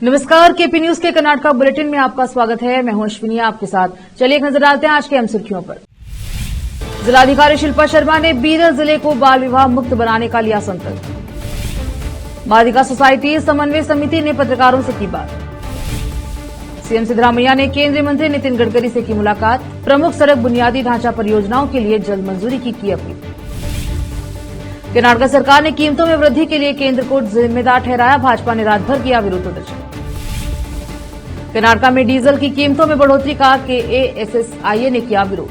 नमस्कार, KP news के Karnataka bulletin में आपका स्वागत है। मैं हूं अश्विनी आपके साथ। चलिए एक नजर डालते हैं आज के अहम सुर्खियों पर। जिलाधिकारी शिल्पा शर्मा ने बीदर जिले को बाल विवाह मुक्त बनाने का लिया संकल्प। मादिका सोसाइटी समन्वय समिति ने पत्रकारों से की बात। सीएम सिद्धरामैया ने केंद्रीय मंत्री नितिन गडकरी से की मुलाकात। प्रमुख सड़क बुनियादी ढांचा परियोजनाओं के लिए जल्द मंजूरी की अपील। कर्नाटक सरकार ने कीमतों में वृद्धि के लिए केंद्र को जिम्मेदार ठहराया। भाजपा ने रात भर किया विरोध प्रदर्शन। कर्नाटक में डीजल की कीमतों में बढ़ोतरी का केएएसएसआईए ने किया विरोध।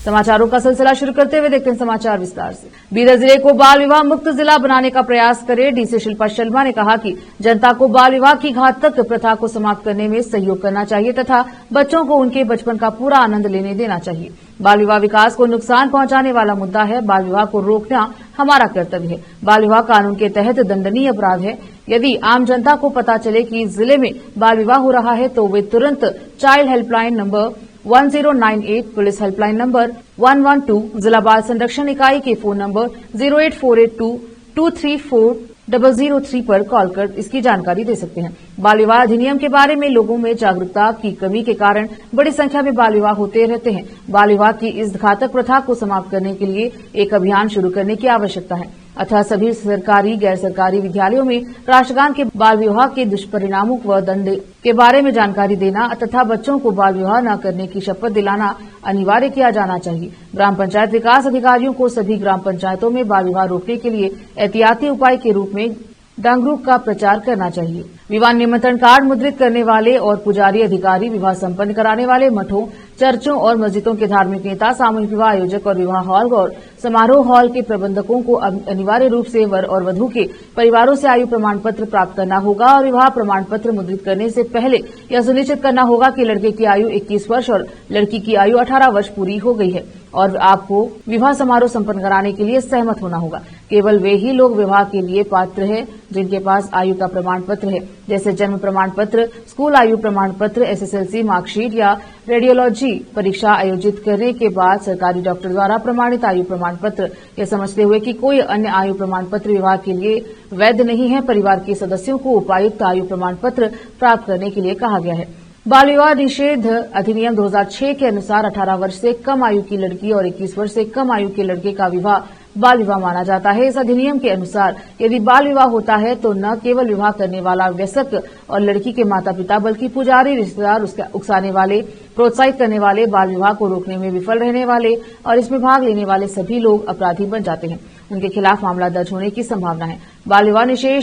समाचारों का सिलसिला शुरू करते हुए देखते हैं समाचार विस्तार से। बीदर जिले को बाल विवाह मुक्त जिला बनाने का प्रयास करे। डीसी शिल्पा शर्मा ने कहा कि जनता को बाल विवाह की घातक प्रथा को समाप्त करने में सहयोग करना चाहिए तथा बच्चों को उनके बचपन का पूरा आनंद लेने देना चाहिए। बाल विवाह विकास को नुकसान पहुंचाने वाला मुद्दा है। बाल विवाह को रोकना हमारा कर्तव्य है। बाल विवाह कानून के तहत दंडनीय अपराध है। यदि आम जनता को पता चले कि जिले में बाल विवाह हो रहा है तो वे तुरंत child helpline number 1098, police helpline number 112, जिला बाल संरक्षण इकाई के फोन नंबर 08482234003 पर कॉल कर इसकी जानकारी दे सकते हैं। बाल विवाह अधिनियम के बारे में लोगों में जागरूकता की कमी के कारण बड़ी संख्या में बाल विवाह होते रहते हैं। बाल विवाह की इस घातक प्रथा को समाप्त करने के लिए एक अभियान शुरू करने की आवश्यकता है। अतः सभी सरकारी गैर सरकारी विद्यालयों में राष्ट्रगान के बाल विवाह के दुष्परिणामों व दंड के बारे में जानकारी देना तथा बच्चों को बाल विवाह न करने की शपथ दिलाना अनिवार्य किया जाना चाहिए। ग्राम पंचायत विकास अधिकारियों को सभी ग्राम पंचायतों में बाल विवाह रोकने के लिए एहतियाती उपाय के रूप में डांगरूक का प्रचार करना चाहिए। विवाह निमंत्रण कार्ड मुद्रित करने वाले और पुजारी अधिकारी, विवाह संपन्न कराने वाले मठों, चर्चों और मस्जिदों के धार्मिक नेता, सामूहिक विवाह आयोजक और विवाह हॉल और समारोह हॉल के प्रबंधकों को अनिवार्य रूप से वर और वधू के परिवारों से आयु प्रमाण पत्र प्राप्त करना होगा और विवाह प्रमाण पत्र मुद्रित करने से पहले यह सुनिश्चित करना होगा कि लड़के की आयु 21 वर्ष और लड़की की आयु 18 वर्ष पूरी हो गई है और आपको विवाह समारोह संपन्न कराने के लिए सहमत होना होगा। केवल वे ही लोग विवाह के लिए पात्र हैं जिनके पास आयु का प्रमाण पत्र है, जैसे जन्म प्रमाण पत्र, स्कूल आयु प्रमाण पत्र, एसएसएलसी मार्कशीट या रेडियोलॉजी परीक्षा आयोजित करने के बाद सरकारी डॉक्टर द्वारा प्रमाणित आयु प्रमाण पत्र। यह समझते हुए कि कोई अन्य आयु प्रमाण पत्र विवाह के लिए वैध नहीं है, परिवार के सदस्यों को उपायुक्त आयु प्रमाण पत्र प्राप्त करने के लिए कहा गया है। बाल विवाह निषेध अधिनियम 2006 के अनुसार 18 वर्ष से कम आयु की लड़की और 21 वर्ष से कम आयु के लड़के का विवाह बाल विवाह माना जाता है। इस अधिनियम के अनुसार यदि बाल विवाह होता है तो न केवल विवाह करने वाला वयस्क और लड़की के माता पिता बल्कि पुजारी, रिश्तेदार, उसके उकसाने वाले, प्रोत्साहित करने वाले, बाल विवाह को रोकने में विफल रहने वाले और इसमें भाग लेने वाले सभी लोग अपराधी बन जाते हैं। उनके खिलाफ मामला दर्ज होने की संभावना है। बाल विवाह निषेध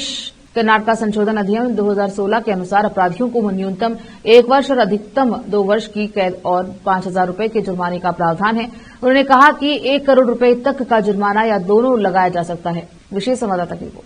कर्नाटक संशोधन अधिनियम 2016 के अनुसार अपराधियों को न्यूनतम 1 वर्ष और अधिकतम 2 वर्ष की कैद और 5,000 रुपए के जुर्माने का प्रावधान है। उन्होंने कहा कि 1 करोड़ रुपए तक का जुर्माना या दोनों लगाया जा सकता है। विशेष संवाददाता की रिपोर्ट।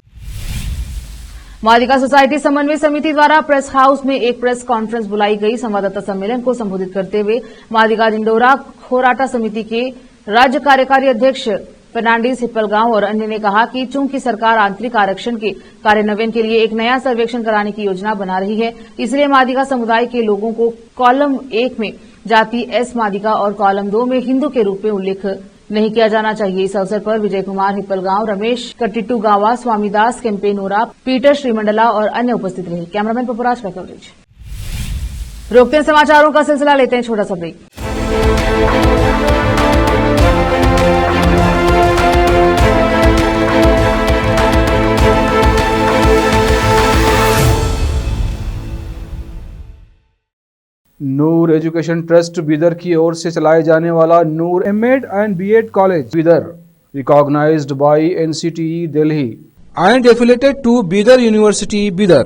मादिका सोसाइटी समन्वय समिति द्वारा प्रेस हाउस में एक प्रेस कॉन्फ्रेंस बुलाई गई। संवाददाता सम्मेलन को संबोधित करते हुए मादिका डिंडोरा खोराटा समिति के राज्य कार्यकारी अध्यक्ष फर्नांडिस हिप्पलगांव और अन्य ने कहा कि चूंकि सरकार आंतरिक आरक्षण के कार्यान्वयन के लिए एक नया सर्वेक्षण कराने की योजना बना रही है, इसलिए मादिका समुदाय के लोगों को कॉलम 1 में जाति एस मादिका और कॉलम 2 में हिंदू के रूप में उल्लेख नहीं किया जाना चाहिए। इस अवसर पर विजय कुमार हिप्पलगांव, रमेश कट्टिटूगावा, स्वामीदास केम्पेनोरा, पीटर श्रीमंडला और अन्य उपस्थित रहे। कैमरामैन पपुराज का कवरेज। रोकते हैं समाचारों का सिलसिला, लेते हैं छोटा सा break. Noor education trust Bidar की ओर से चलाए जाने वाला Noor MEd and BEd college Bidar, recognised by NCTE Delhi and affiliated to Bidar University, Bidar.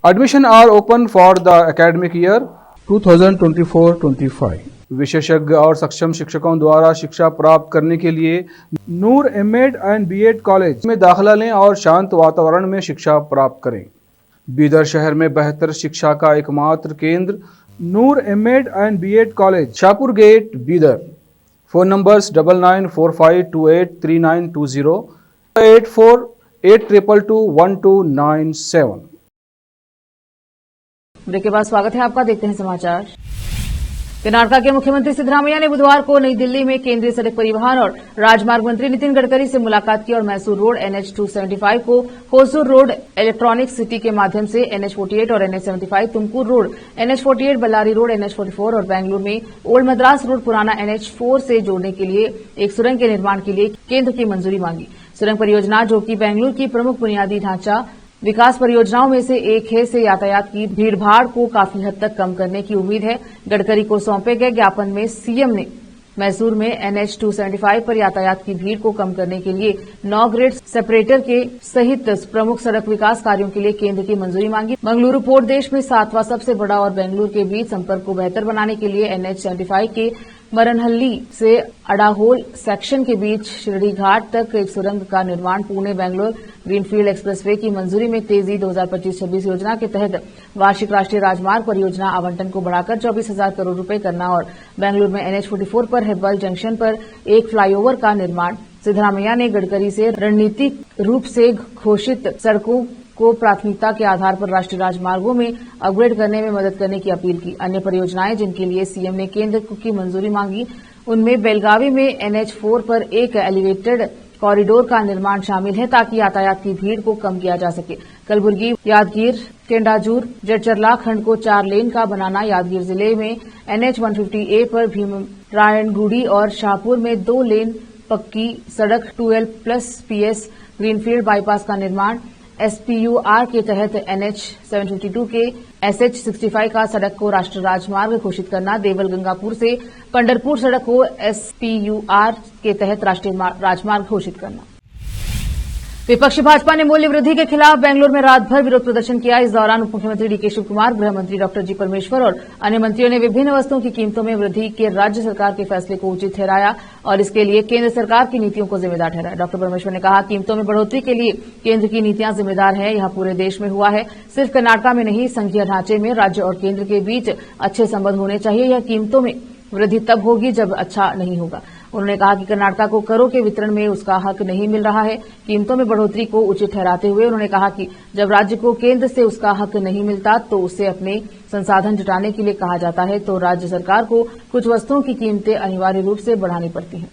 Admission are open for the academic year 2024-25. विशेषज्ञ और सक्षम शिक्षकों द्वारा शिक्षा प्राप्त करने के लिए नूर एमएड एंड बीएड कॉलेज में दाखिला लें और शांत वातावरण में शिक्षा प्राप्त करें। बीदर शहर में बेहतर शिक्षा का एकमात्र केंद्र Noor MEd and BEd college, Shahpur gate, Bidar. Phone numbers 9945283920, 8482221297। Break के बाद स्वागत है आपका, देखते हैं समाचार। कर्नाटका के मुख्यमंत्री सिद्धरामैया ने बुधवार को नई दिल्ली में केंद्रीय सड़क परिवहन और राजमार्ग मंत्री नितिन गडकरी से मुलाकात की और मैसूर रोड NH-275 को होसूर रोड इलेक्ट्रॉनिक सिटी के माध्यम से NH-48 और NH-75 Tumkur road NH-48 Ballari road NH-44 और बेंगलुरु में ओल्ड मद्रास रोड पुराना NH-4 से जोड़ने के लिए एक सुरंग के निर्माण के लिए केंद्र की मंजूरी मांगी। सुरंग परियोजना, जो कि बेंगलुरु की प्रमुख बुनियादी ढांचा विकास परियोजनाओं में से एक है, से यातायात की भीड़भाड़ को काफी हद तक कम करने की उम्मीद है। गडकरी को सौंपे गए ज्ञापन में सीएम ने मैसूर में NH-275 पर यातायात की भीड़ को कम करने के लिए 9 ग्रेड सेपरेटर के सहित प्रमुख सड़क विकास कार्यों के लिए केंद्र की मंजूरी मांगी। मंगलुरु पोर्ट देश में 7वां सबसे बड़ा और बेंगलुरु के बीच संपर्क को बेहतर बनाने के लिए NH-75 के मरनहल्ली से अडाहोल सेक्शन के बीच शिरडी घाट तक एक सुरंग का निर्माण, पुणे बेंगलोर ग्रीनफील्ड एक्सप्रेसवे की मंजूरी में तेजी, 2025-26 योजना के तहत वार्षिक राष्ट्रीय राजमार्ग परियोजना आवंटन को बढ़ाकर 24,000 करोड़ रुपए करना और बेंगलुरु में NH-44 पर हेब्बल जंक्शन पर एक फ्लाईओवर का निर्माण। सिद्धरामैया ने गडकरी से रणनीतिक रूप से घोषित सड़कों को प्राथमिकता के आधार पर राष्ट्रीय राजमार्गों में अपग्रेड करने में मदद करने की अपील की। अन्य परियोजनाएं जिनके लिए सीएम ने केंद्र की मंजूरी मांगी, उनमें बेलगावी में NH-4 पर एक एलिवेटेड कॉरिडोर का निर्माण शामिल है, ताकि यातायात की भीड़ को कम किया जा सके। कलबुर्गी, यादगीर, केंडाजूर, जडचरला खंड को 4 लेन का बनाना। यादगीर जिले में NH-150A पर भीमरायणगुड़ी और शाहपुर में 2 लेन पक्की सड़क 12+ PS ग्रीनफील्ड बाईपास का निर्माण। SPUR के तहत NH-752 के SH-65 का सड़क को राष्ट्रीय राजमार्ग घोषित करना। देवल गंगापुर से पंढरपुर सड़क को SPUR के तहत राष्ट्रीय राजमार्ग घोषित करना। विपक्षी भाजपा ने मूल्य वृद्धि के खिलाफ बेंगलुरु में रात भर विरोध प्रदर्शन किया। इस दौरान उप मुख्यमंत्री डीके शिवकुमार, गृह मंत्री डॉक्टर जी परमेश्वर और अन्य मंत्रियों ने विभिन्न वस्तुओं की कीमतों में वृद्धि के राज्य सरकार के फैसले को उचित ठहराया और इसके लिए केंद्र सरकार की नीतियों को जिम्मेदार ठहराया। डॉक्टर परमेश्वर ने कहा, कीमतों में बढ़ोतरी के लिए केंद्र की नीतियां जिम्मेदार है। यह पूरे देश में हुआ है, सिर्फ कर्नाटका में नहीं। संघीय ढांचे में राज्य और केंद्र के बीच अच्छे संबंध होने चाहिए। यह कीमतों में वृद्धि तब होगी जब अच्छा नहीं होगा। उन्होंने कहा कि कर्नाटका को करों के वितरण में उसका हक नहीं मिल रहा है। कीमतों में बढ़ोतरी को उचित ठहराते हुए उन्होंने कहा कि जब राज्य को केंद्र से उसका हक नहीं मिलता तो उसे अपने संसाधन जुटाने के लिए कहा जाता है, तो राज्य सरकार को कुछ वस्तुओं की कीमतें अनिवार्य रूप से बढ़ानी पड़ती हैं।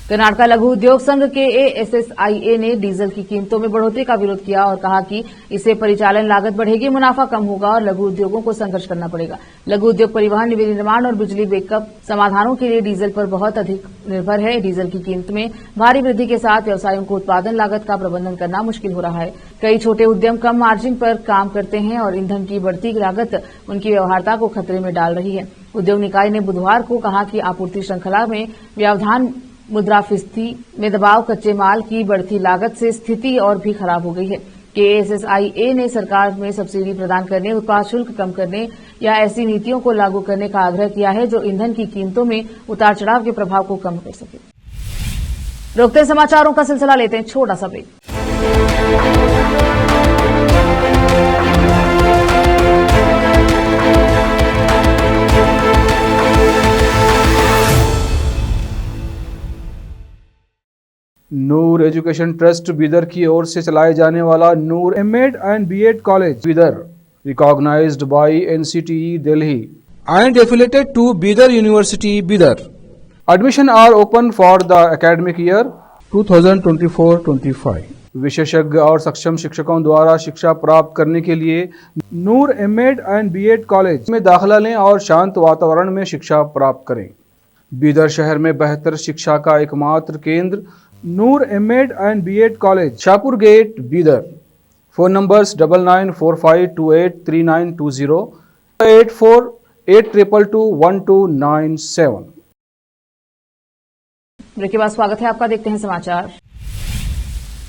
कर्नाटका लघु उद्योग संघ के ASSIA ने डीजल की कीमतों में बढ़ोतरी का विरोध किया और कहा कि इससे परिचालन लागत बढ़ेगी, मुनाफा कम होगा और लघु उद्योगों को संघर्ष करना पड़ेगा। लघु उद्योग परिवहन, निर्माण और बिजली बैकअप समाधानों के लिए डीजल पर बहुत अधिक निर्भर है। डीजल की कीमत में भारी वृद्धि के साथ व्यवसायों को उत्पादन लागत का प्रबंधन करना मुश्किल हो रहा है। कई छोटे उद्यम कम मार्जिन पर काम करते हैं और ईंधन की बढ़ती लागत उनकी व्यवहार्यता को खतरे में डाल रही है। उद्योग निकाय ने बुधवार को कहा कि आपूर्ति श्रृंखला में व्यवधान, मुद्रास्फीति में दबाव, कच्चे माल की बढ़ती लागत से स्थिति और भी खराब हो गई है। ASSIA ने सरकार में सब्सिडी प्रदान करने, उत्पाद शुल्क कम करने या ऐसी नीतियों को लागू करने का आग्रह किया है जो ईंधन की कीमतों में उतार चढ़ाव के प्रभाव को कम कर सके। रोकते समाचारों का सिलसिला लेते हैं छोटा सा break. Noor education trust Bidar की ओर से चलाए जाने वाला Noor M.Ed and B.Ed college Bidar, recognised by NCTE Delhi and affiliated to Bidar University, Bidar. Admission are open for the academic year 2024-25. विशेषज्ञ और सक्षम शिक्षकों द्वारा शिक्षा प्राप्त करने के लिए नूर M.Ed and B.Ed कॉलेज में दाखिला लें और शांत वातावरण में शिक्षा प्राप्त करें। बीदर शहर में बेहतर शिक्षा का एकमात्र केंद्र Noor M.Ed and B.Ed college, Shahpur gate, Bidar. Phone numbers 9945283920, 8482221297। Break के बाद स्वागत है आपका, देखते हैं समाचार।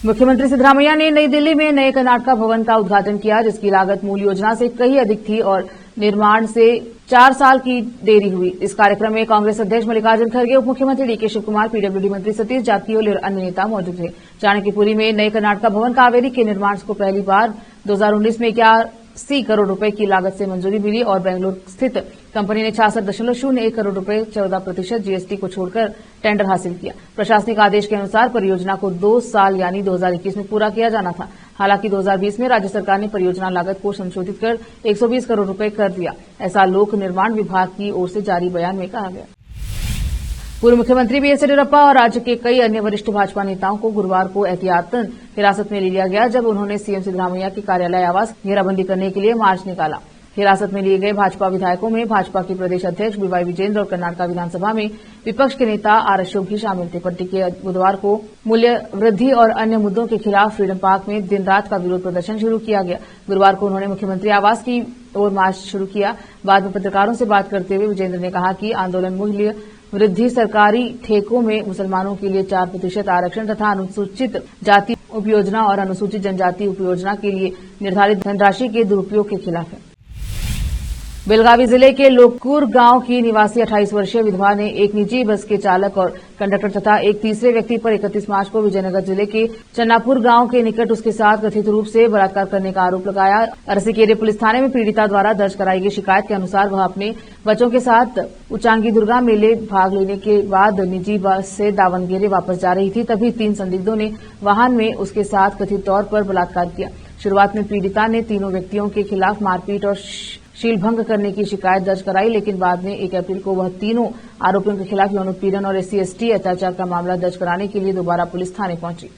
मुख्यमंत्री सिद्धरामैया ने नई दिल्ली में नए कर्नाटका भवन का उद्घाटन किया, जिसकी लागत मूल योजना से कहीं अधिक थी और निर्माण से 4 साल की देरी हुई। इस कार्यक्रम में कांग्रेस अध्यक्ष मल्लिकार्जुन खड़गे, उप मुख्यमंत्री डीके शिवकुमार, PWD मंत्री सतीश जारकिहोली और अन्य नेता मौजूद थे। चाणक्यपुरी में नए कर्नाटका भवन कावेरी के निर्माण को पहली बार 2019 में 86 करोड़ रुपए की लागत से मंजूरी मिली और बेंगलुरु स्थित कंपनी ने 66.01 करोड़ रुपए 14% जीएसटी को छोड़कर टेंडर हासिल किया। प्रशासनिक आदेश के अनुसार परियोजना को 2 साल यानी 2021 में पूरा किया जाना था। हालांकि 2020 में राज्य सरकार ने परियोजना लागत को संशोधित कर 120 करोड़ रुपए कर दिया। ऐसा लोक निर्माण विभाग की ओर से जारी बयान में कहा गया। पूर्व मुख्यमंत्री बीएस येदियुरप्पा और राज्य के कई अन्य वरिष्ठ भाजपा नेताओं को गुरुवार को एहतियातन हिरासत में ले लिया गया, जब उन्होंने सीएम सिद्धरामैया के कार्यालय आवास घेराबंदी करने के लिए मार्च निकाला। हिरासत में लिए गए भाजपा विधायकों में भाजपा के प्रदेश अध्यक्ष बीवाई विजेंद्र और कर्नाटक विधानसभा में विपक्ष के नेता आर अशोक भी शामिल थे। पार्टी के बुधवार को मूल्य वृद्धि और अन्य मुद्दों के खिलाफ फ्रीडम पार्क में दिन रात का विरोध प्रदर्शन शुरू किया गया। गुरुवार को उन्होंने मुख्यमंत्री आवास की ओर मार्च शुरू किया। बाद में पत्रकारों से बात करते हुए विजेंद्र ने कहा कि आंदोलन मूल्य वृद्धि, सरकारी ठेकों में मुसलमानों के लिए 4% आरक्षण तथा अनुसूचित जाति उपयोजना और अनुसूचित जनजाति उपयोजना के लिए निर्धारित धनराशि के दुरुपयोग के खिलाफ है। बेलगावी जिले के लोकूर गांव की निवासी 28 वर्षीय विधवा ने एक निजी बस के चालक और कंडक्टर तथा एक तीसरे व्यक्ति पर 31 मार्च को विजयनगर जिले के चन्नापुर गांव के निकट उसके साथ कथित रूप से बलात्कार करने का आरोप लगाया। अरसीकेरे पुलिस थाने में पीड़िता द्वारा दर्ज कराई गई शिकायत के अनुसार वह अपने बच्चों के साथ उचांगी दुर्गा मेले भाग लेने के बाद निजी बस से दावनगेरे वापस जा रही थी, तभी 3 संदिग्धों ने वाहन में उसके साथ कथित तौर पर बलात्कार किया। शुरुआत में पीड़िता ने तीनों व्यक्तियों के खिलाफ मारपीट और शीलभंग करने की शिकायत दर्ज कराई, लेकिन बाद में 1 अप्रैल को वह तीनों आरोपियों के खिलाफ यौन उत्पीड़न और SC/ST अत्याचार का मामला दर्ज कराने के लिए दोबारा पुलिस थाने पहुंची।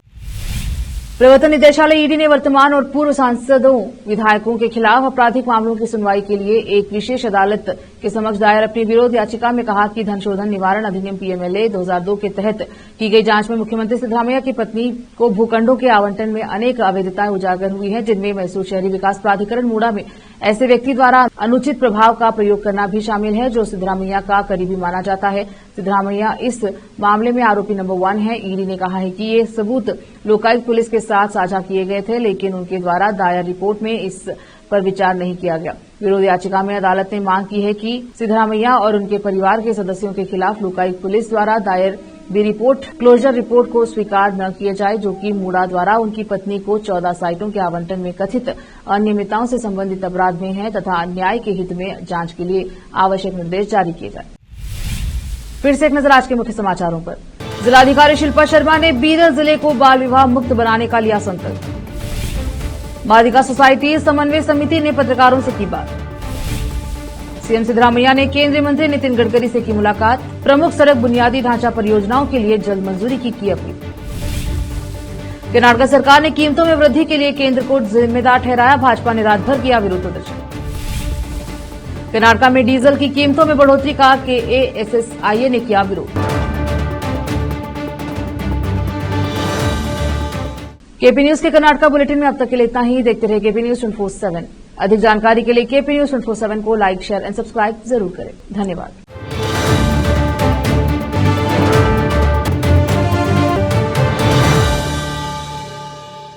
प्रवर्तन निदेशालय ईडी ने वर्तमान और पूर्व सांसदों विधायकों के खिलाफ आपराधिक मामलों की सुनवाई के लिए एक विशेष अदालत के समक्ष दायर अपनी विरोध याचिका में कहा कि धन शोधन निवारण अधिनियम PMLA 2002 के तहत की गई जांच में मुख्यमंत्री सिद्धरामैया की पत्नी को भूखंडों के आवंटन में अनेक अवैधताएं उजागर हुई हैं, जिनमें मैसूर शहरी विकास प्राधिकरण मूडा में ऐसे व्यक्ति द्वारा अनुचित प्रभाव का प्रयोग करना भी शामिल है जो सिद्धरामैया का करीबी माना जाता है। सिद्धरामैया इस मामले में आरोपी नंबर 1 है। ईडी ने कहा है कि ये सबूत लोकायुक्त पुलिस के साथ साझा किए गए थे, लेकिन उनके द्वारा दायर रिपोर्ट में इस पर विचार नहीं किया गया। विरोध याचिका में अदालत ने मांग की है कि सिद्धरामैया और उनके परिवार के सदस्यों के खिलाफ लोकायुक्त पुलिस द्वारा दायर भी रिपोर्ट क्लोजर रिपोर्ट को स्वीकार न किया जाए, जो कि मूडा द्वारा उनकी पत्नी को 14 साइटों के आवंटन में कथित अनियमितताओं से संबंधित अपराध में है तथा न्याय के हित में जांच के लिए आवश्यक निर्देश जारी किए जाए। फिर से एक नजर आज के मुख्य समाचारों पर। जिलाधिकारी शिल्पा शर्मा ने बीदर जिले को बाल विवाह मुक्त बनाने का लिया संकल्प। मादिका सोसाइटी समन्वय समिति ने पत्रकारों से की बात। सीएम सिद्धरामैया ने केंद्रीय मंत्री नितिन गडकरी से की मुलाकात। प्रमुख सड़क बुनियादी ढांचा परियोजनाओं के लिए जल्द मंजूरी की अपील। कर्नाटक सरकार ने कीमतों में वृद्धि के लिए केंद्र को जिम्मेदार ठहराया, भाजपा ने रात भर किया विरोध प्रदर्शन। कर्नाटक में डीजल की कीमतों में बढ़ोतरी का KASSIA ने किया विरोध। केपी न्यूज के कर्नाटक बुलेटिन में अब तक के लिए इतना ही। देखते रहे केपी न्यूज 24/7। अधिक जानकारी के लिए KP News 24/7 को लाइक, शेयर एंड सब्सक्राइब जरूर करें। धन्यवाद।